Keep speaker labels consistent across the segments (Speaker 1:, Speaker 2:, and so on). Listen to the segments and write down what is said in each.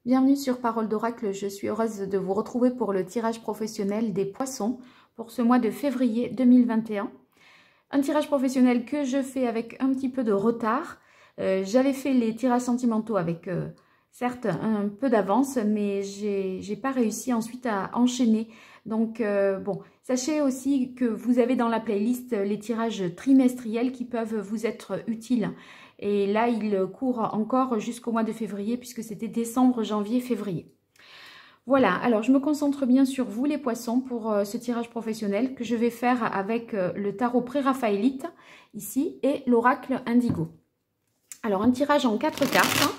Speaker 1: Bienvenue sur Parole d'Oracle, je suis heureuse de vous retrouver pour le tirage professionnel des poissons pour ce mois de février 2021. Un tirage professionnel que je fais avec un petit peu de retard. J'avais fait les tirages sentimentaux avec certes un peu d'avance, mais j'ai pas réussi ensuite à enchaîner. Donc bon, sachez aussi que vous avez dans la playlist les tirages trimestriels qui peuvent vous être utiles. Et là, il court encore jusqu'au mois de février puisque c'était décembre, janvier, février. Voilà, alors je me concentre bien sur vous les poissons pour ce tirage professionnel que je vais faire avec le tarot pré-raphaélite ici et l'oracle indigo. Alors un tirage en 4 cartes.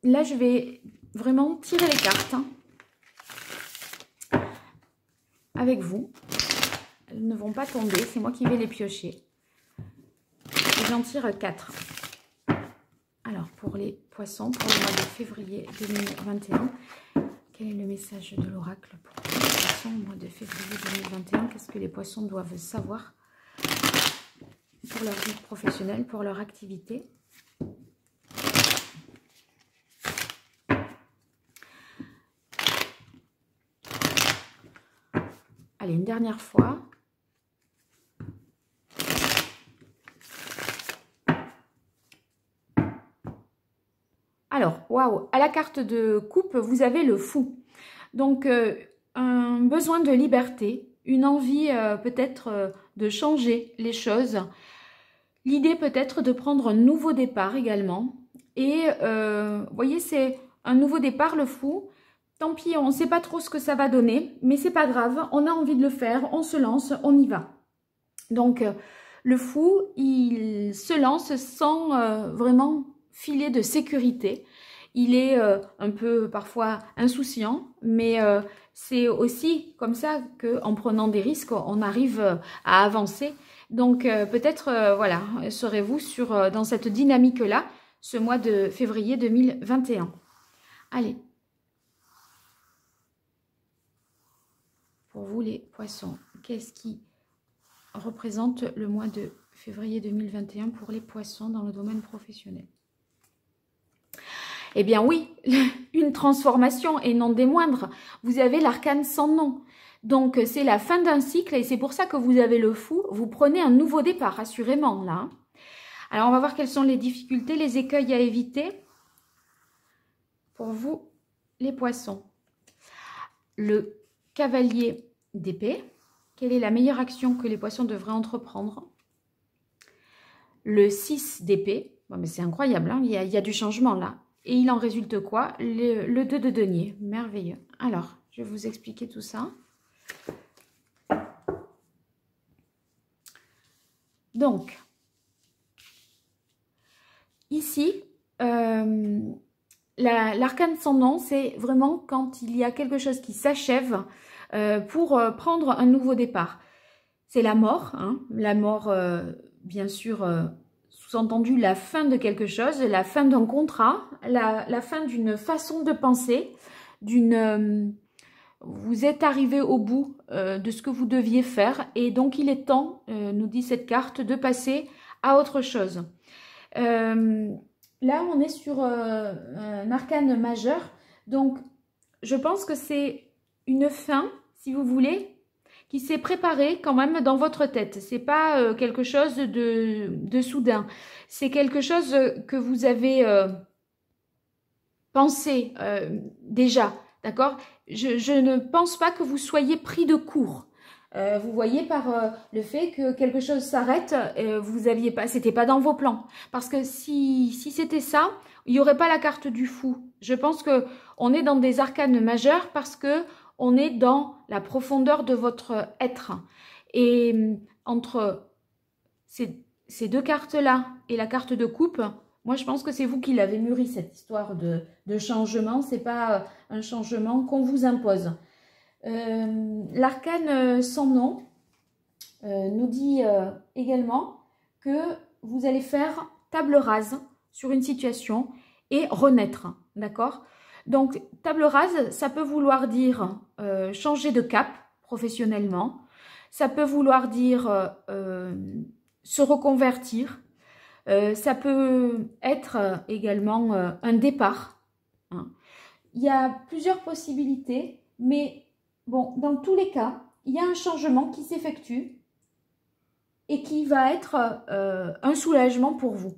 Speaker 1: Là, je vais vraiment tirer les cartes avec vous. Elles ne vont pas tomber, c'est moi qui vais les piocher. J'en tire 4. Alors, pour les poissons, pour le mois de février 2021, quel est le message de l'oracle pour les poissons au mois de février 2021? Qu'est-ce que les poissons doivent savoir pour leur vie professionnelle, pour leur activité? Allez, une dernière fois. Alors, waouh, à la carte de coupe, vous avez le fou. Donc, un besoin de liberté, une envie peut-être de changer les choses. L'idée peut-être de prendre un nouveau départ également. Et, vous voyez, c'est un nouveau départ, le fou. Tant pis, on ne sait pas trop ce que ça va donner, mais c'est pas grave, on a envie de le faire, on se lance, on y va. Donc, le fou, il se lance sans vraiment filet de sécurité. Il est un peu parfois insouciant, mais c'est aussi comme ça qu'en prenant des risques, on arrive à avancer. Donc peut-être, voilà, serez-vous dans cette dynamique-là, ce mois de février 2021. Allez. Pour vous les poissons, qu'est-ce qui représente le mois de février 2021 pour les poissons dans le domaine professionnel? Eh bien oui, une transformation et non des moindres. Vous avez l'arcane sans nom. Donc c'est la fin d'un cycle et c'est pour ça que vous avez le fou. Vous prenez un nouveau départ, assurément là. Alors on va voir quelles sont les difficultés, les écueils à éviter pour vous les poissons. Le cavalier d'épée. Quelle est la meilleure action que les poissons devraient entreprendre? Le 6 d'épée. Bon, mais c'est incroyable, hein, il y a du changement là. Et il en résulte quoi? Le 2 de denier. Merveilleux. Alors, je vais vous expliquer tout ça. Donc, ici, l'arcane sans nom, c'est vraiment quand il y a quelque chose qui s'achève pour prendre un nouveau départ. C'est la mort, hein, la mort, bien sûr, sous-entendu la fin de quelque chose, la fin d'un contrat, la fin d'une façon de penser, vous êtes arrivé au bout de ce que vous deviez faire et donc il est temps, nous dit cette carte, de passer à autre chose. Là, on est sur un arcane majeur, donc je pense que c'est une fin, si vous voulez, qui s'est préparée quand même dans votre tête. C'est pas quelque chose de soudain. C'est quelque chose que vous avez pensé déjà, d'accord? Je ne pense pas que vous soyez pris de court. Vous voyez par le fait que quelque chose s'arrête, vous aviez pas, c'était pas dans vos plans. Parce que si c'était ça, il n'y aurait pas la carte du fou. Je pense que on est dans des arcanes majeures parce que on est dans la profondeur de votre être. Et entre ces deux cartes-là et la carte de coupe, moi je pense que c'est vous qui l'avez mûri, cette histoire de changement. C'est pas un changement qu'on vous impose. L'arcane sans nom nous dit également que vous allez faire table rase sur une situation et renaître, d'accord? Donc, table rase, ça peut vouloir dire changer de cap professionnellement. Ça peut vouloir dire se reconvertir. Ça peut être également un départ. Hein. Il y a plusieurs possibilités, mais bon, dans tous les cas, il y a un changement qui s'effectue et qui va être un soulagement pour vous.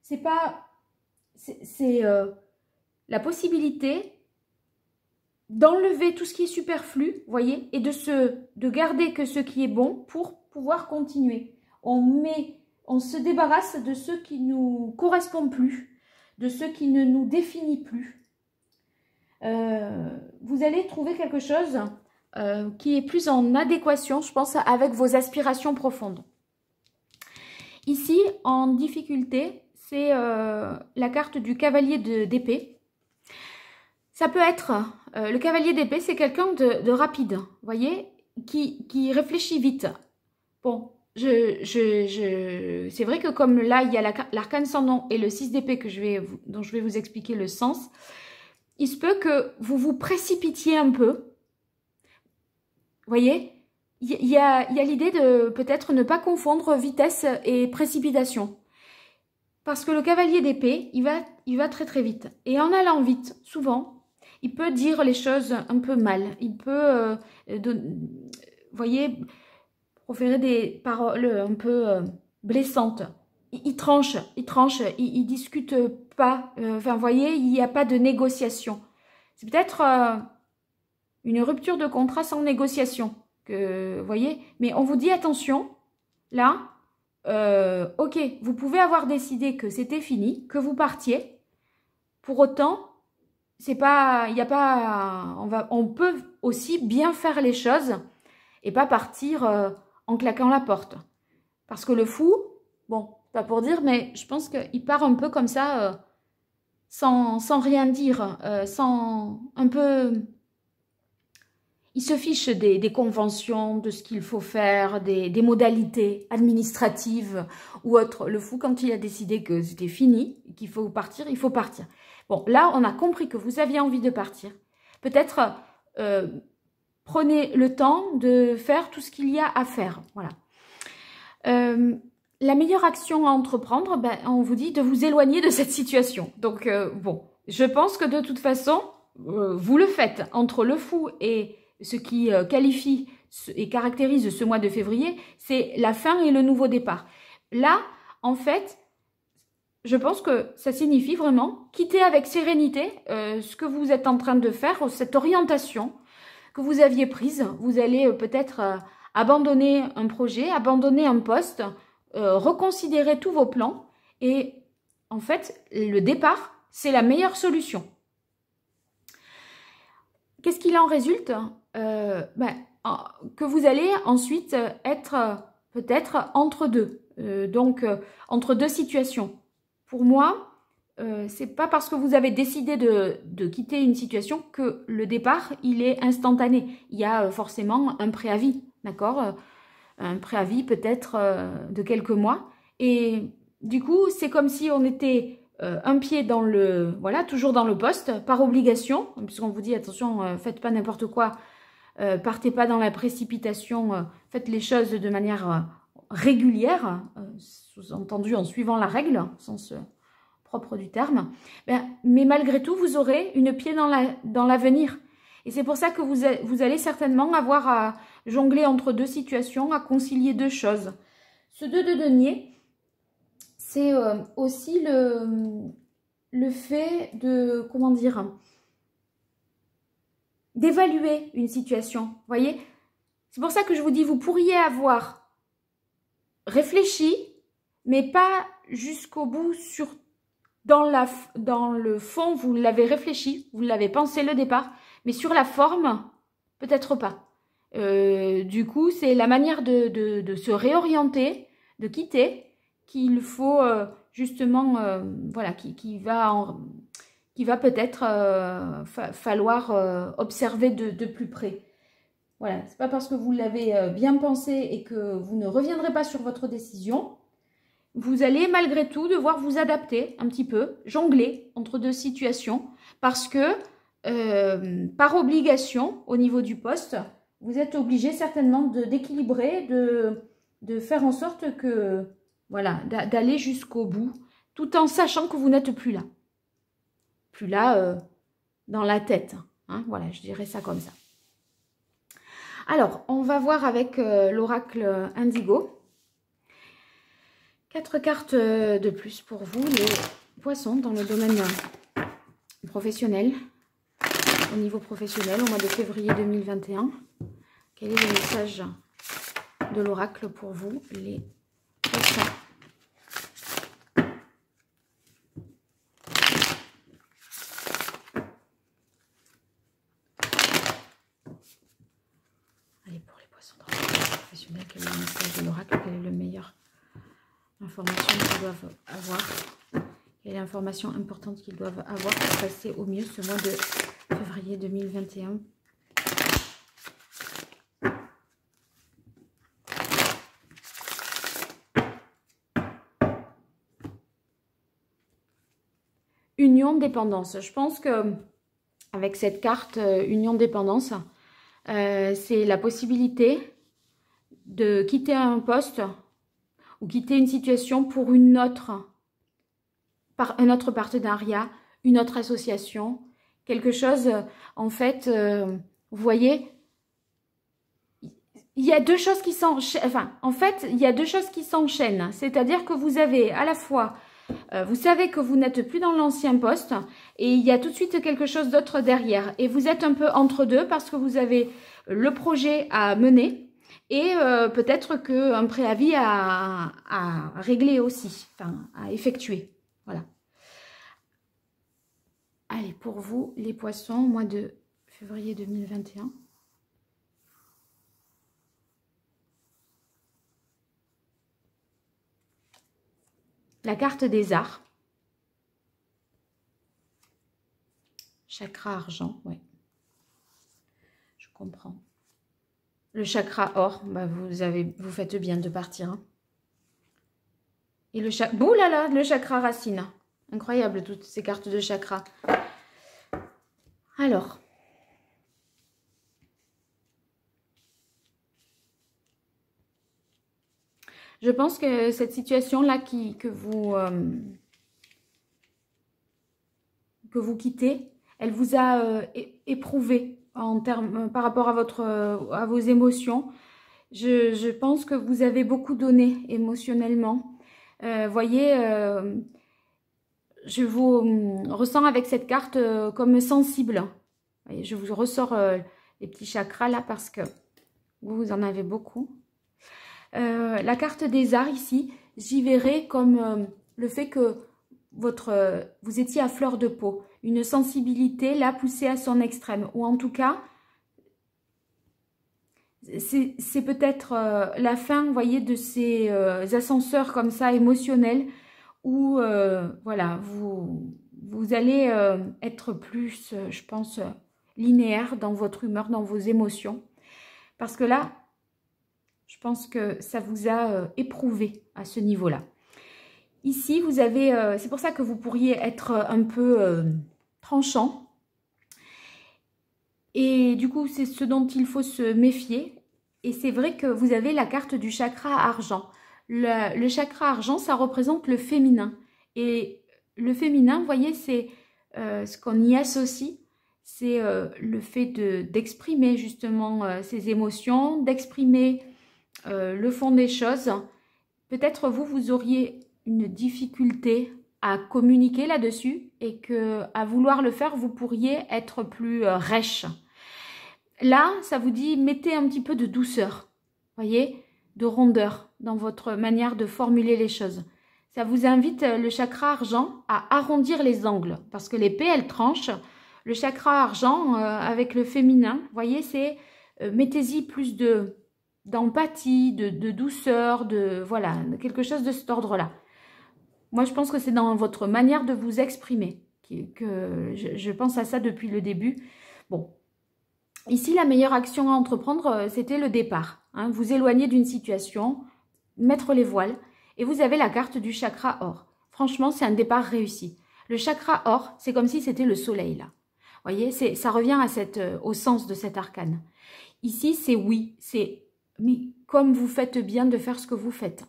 Speaker 1: C'est la possibilité d'enlever tout ce qui est superflu, voyez, et de garder que ce qui est bon pour pouvoir continuer. On se débarrasse de ce qui ne nous correspond plus, de ce qui ne nous définit plus. Vous allez trouver quelque chose qui est plus en adéquation, je pense, avec vos aspirations profondes. Ici, en difficulté, c'est la carte du cavalier d'épée. Ça peut être, le cavalier d'épée, c'est quelqu'un de rapide, vous voyez, qui réfléchit vite. Bon, c'est vrai que comme là, il y a l'arcane sans nom et le 6 d'épée dont je vais vous expliquer le sens, il se peut que vous vous précipitiez un peu. Vous voyez, il y a l'idée de peut-être ne pas confondre vitesse et précipitation. Parce que le cavalier d'épée, il va très très vite. Et en allant vite, souvent, il peut dire les choses un peu mal. Il peut, vous voyez, proférer des paroles un peu blessantes. Il tranche, il discute pas. Enfin, vous voyez, il n'y a pas de négociation. C'est peut-être une rupture de contrat sans négociation. Vous voyez, mais on vous dit attention, là, ok, vous pouvez avoir décidé que c'était fini, que vous partiez. Pour autant, c'est pas, il y a pas, on peut aussi bien faire les choses et pas partir en claquant la porte. Parce que le fou, bon, pas pour dire, mais je pense qu'il part un peu comme ça, sans rien dire, un peu. Il se fiche des conventions, de ce qu'il faut faire, des modalités administratives ou autres. Le fou, quand il a décidé que c'était fini, qu'il faut partir, il faut partir. Bon, là, on a compris que vous aviez envie de partir. Peut-être prenez le temps de faire tout ce qu'il y a à faire. Voilà. La meilleure action à entreprendre, ben, on vous dit de vous éloigner de cette situation. Donc, bon, je pense que de toute façon, vous le faites entre le fou et ce qui qualifie et caractérise ce mois de février, c'est la fin et le nouveau départ. Là, en fait, je pense que ça signifie vraiment quitter avec sérénité ce que vous êtes en train de faire, cette orientation que vous aviez prise. Vous allez peut-être abandonner un projet, abandonner un poste, reconsidérer tous vos plans et en fait, le départ, c'est la meilleure solution. Qu'est-ce qu'il en résulte? Que vous allez ensuite être peut-être entre deux, entre deux situations. Pour moi, c'est pas parce que vous avez décidé de quitter une situation que le départ, il est instantané. Il y a forcément un préavis, d'accord? Un préavis peut-être de quelques mois. Et du coup, c'est comme si on était un pied dans le, voilà, toujours dans le poste, par obligation, puisqu'on vous dit, attention, faites pas n'importe quoi, partez pas dans la précipitation, faites les choses de manière régulière, sous-entendu en suivant la règle, au sens propre du terme, mais malgré tout, vous aurez une pied dans l'avenir. Et c'est pour ça que vous allez certainement avoir à jongler entre deux situations, à concilier deux choses. Ce 2 de denier, c'est aussi le fait de, comment dire, d'évaluer une situation, vous voyez. C'est pour ça que je vous dis, vous pourriez avoir réfléchi, mais pas jusqu'au bout dans le fond, vous l'avez réfléchi, vous l'avez pensé le départ, mais sur la forme, peut-être pas. Du coup, c'est la manière de se réorienter, de quitter, qu'il faut justement, voilà, qui va peut-être falloir observer de plus près. Voilà, c'est pas parce que vous l'avez bien pensé et que vous ne reviendrez pas sur votre décision. Vous allez malgré tout devoir vous adapter un petit peu, jongler entre deux situations, parce que par obligation, au niveau du poste, vous êtes obligé certainement d'équilibrer, de faire en sorte que Voilà, d'aller jusqu'au bout, tout en sachant que vous n'êtes plus là. Plus là dans la tête. Hein, voilà, je dirais ça comme ça. Alors, on va voir avec l'oracle Indigo. 4 cartes de plus pour vous, les poissons, dans le domaine professionnel. Au niveau professionnel, au mois de février 2021. Quel est le message de l'oracle pour vous, les poissons? Allez, pour les poissons dans le domaine professionnel, quel est le message de l'oracle? Quelle est la meilleure information qu'ils doivent avoir? Quelle est l'information importante qu'ils doivent avoir pour passer au mieux ce mois de février 2021? Union dépendance. Je pense que avec cette carte union dépendance, c'est la possibilité de quitter un poste ou quitter une situation pour un autre partenariat, une autre association, quelque chose, en fait, vous voyez, il y a deux choses qui s'enchaînent, enfin, en fait, il y a deux choses qui s'enchaînent, c'est-à-dire que vous avez à la fois, vous savez que vous n'êtes plus dans l'ancien poste et il y a tout de suite quelque chose d'autre derrière et vous êtes un peu entre deux parce que vous avez le projet à mener et peut-être qu'un préavis à régler aussi, enfin, à effectuer, voilà. Allez, pour vous, les poissons, mois de février 2021. La carte des arts. Chakra argent, oui. Je comprends. Le chakra or, bah vous faites bien de partir. Hein. Et le chakra... Ouh là là, le chakra racine. Incroyable, toutes ces cartes de chakra. Alors. Je pense que cette situation-là que vous quittez, elle vous a éprouvé en termes, par rapport à vos émotions. Je pense que vous avez beaucoup donné émotionnellement. Voyez, je vous ressens avec cette carte comme sensible. Voyez, je vous ressors les petits chakras là parce que vous en avez beaucoup. La carte des arts ici, j'y verrai comme le fait que vous étiez à fleur de peau, une sensibilité là poussée à son extrême, ou en tout cas, c'est peut-être la fin, vous voyez, de ces ascenseurs comme ça émotionnels, où voilà, vous allez être plus, je pense, linéaire dans votre humeur, dans vos émotions, parce que là, je pense que ça vous a éprouvé à ce niveau-là. Ici, vous avez, c'est pour ça que vous pourriez être un peu tranchant. Et du coup, c'est ce dont il faut se méfier. Et c'est vrai que vous avez la carte du chakra argent. Le chakra argent, ça représente le féminin. Et le féminin, vous voyez, c'est ce qu'on y associe. C'est le fait d'exprimer justement ses émotions, d'exprimer le fond des choses. Peut-être vous auriez une difficulté à communiquer là-dessus et que à vouloir le faire, vous pourriez être plus rêche. Là, ça vous dit, mettez un petit peu de douceur, voyez, de rondeur dans votre manière de formuler les choses. Ça vous invite, le chakra argent, à arrondir les angles parce que l'épée, elle tranche. Le chakra argent, avec le féminin, voyez, c'est mettez-y plus d'empathie, de douceur, voilà, quelque chose de cet ordre-là. Moi, je pense que c'est dans votre manière de vous exprimer que je pense à ça depuis le début. Bon, ici, la meilleure action à entreprendre, c'était le départ. Hein, vous éloigner d'une situation, mettre les voiles, et vous avez la carte du chakra or. Franchement, c'est un départ réussi. Le chakra or, c'est comme si c'était le soleil, là. Vous voyez, ça revient au sens de cet arcane. Ici, c'est oui, c'est... Mais comme vous faites bien de faire ce que vous faites.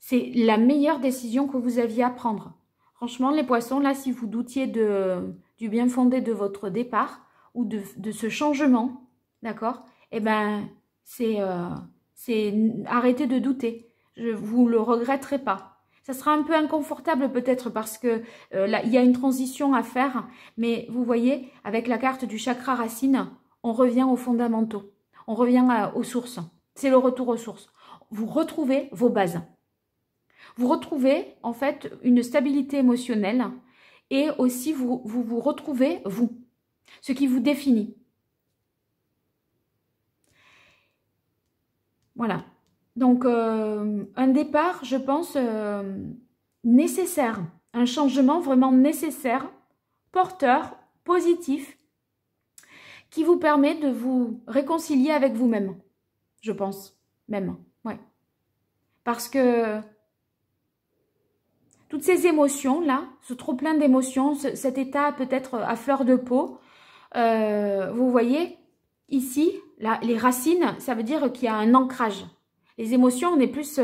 Speaker 1: c'est la meilleure décision que vous aviez à prendre. Franchement, les poissons, là, si vous doutiez du bien fondé de votre départ ou de ce changement, d'accord, eh ben, c'est arrêtez de douter. Vous ne le regretterez pas. Ça sera un peu inconfortable peut-être parce que là, il y a une transition à faire. Mais vous voyez, avec la carte du chakra racine, on revient aux fondamentaux. On revient aux sources. C'est le retour aux sources. Vous retrouvez vos bases. Vous retrouvez en fait une stabilité émotionnelle et aussi vous retrouvez vous, ce qui vous définit. Voilà. Donc, un départ, je pense, nécessaire. Un changement vraiment nécessaire, porteur, positif, qui vous permet de vous réconcilier avec vous-même. Je pense, même. Ouais. Parce que toutes ces émotions-là, ce trop-plein d'émotions, cet état peut-être à fleur de peau, vous voyez, ici, là, les racines, ça veut dire qu'il y a un ancrage. Les émotions, on est plus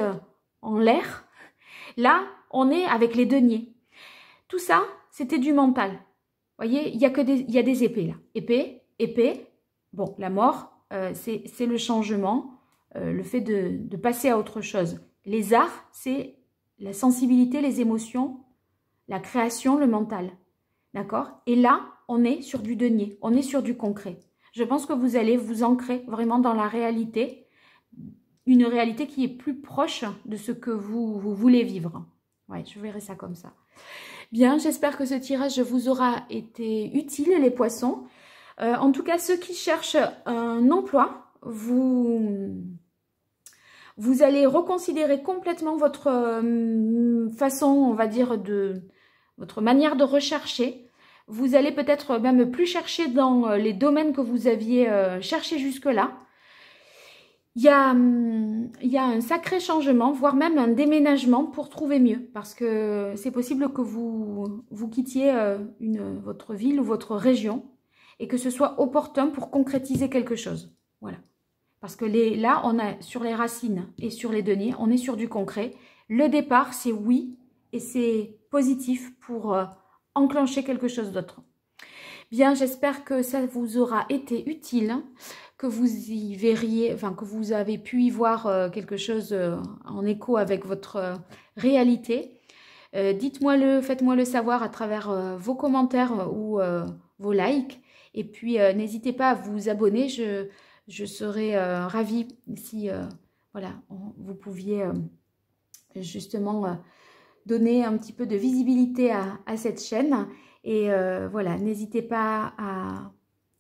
Speaker 1: en l'air. Là, on est avec les deniers. Tout ça, c'était du mental. Vous voyez, il y a des épées là. Épée. Bon, la mort, c'est le changement, le fait de passer à autre chose. Les arts, c'est la sensibilité, les émotions, la création, le mental. D'accord? Et là, on est sur du denier, on est sur du concret. Je pense que vous allez vous ancrer vraiment dans la réalité, une réalité qui est plus proche de ce que vous voulez vivre. Ouais, je verrai ça comme ça. Bien, j'espère que ce tirage vous aura été utile, les poissons. En tout cas, ceux qui cherchent un emploi, vous allez reconsidérer complètement votre façon, on va dire, votre manière de rechercher. Vous allez peut-être même plus chercher dans les domaines que vous aviez cherché jusque-là. Il y a un sacré changement, voire même un déménagement pour trouver mieux. Parce que c'est possible que vous quittiez votre ville ou votre région et que ce soit opportun pour concrétiser quelque chose. Voilà. Parce que là, on a sur les racines et sur les deniers, on est sur du concret. Le départ, c'est oui et c'est positif pour enclencher quelque chose d'autre. Bien, j'espère que ça vous aura été utile, que vous y verriez, enfin que vous avez pu y voir quelque chose en écho avec votre réalité. Dites-moi-le, faites-moi le savoir à travers vos commentaires ou vos likes. Et puis, n'hésitez pas à vous abonner. Je serais ravie si voilà, vous pouviez justement donner un petit peu de visibilité à cette chaîne. Et voilà, n'hésitez pas à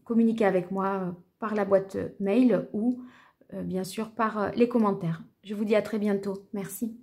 Speaker 1: communiquer avec moi par la boîte mail ou bien sûr par les commentaires. Je vous dis à très bientôt. Merci.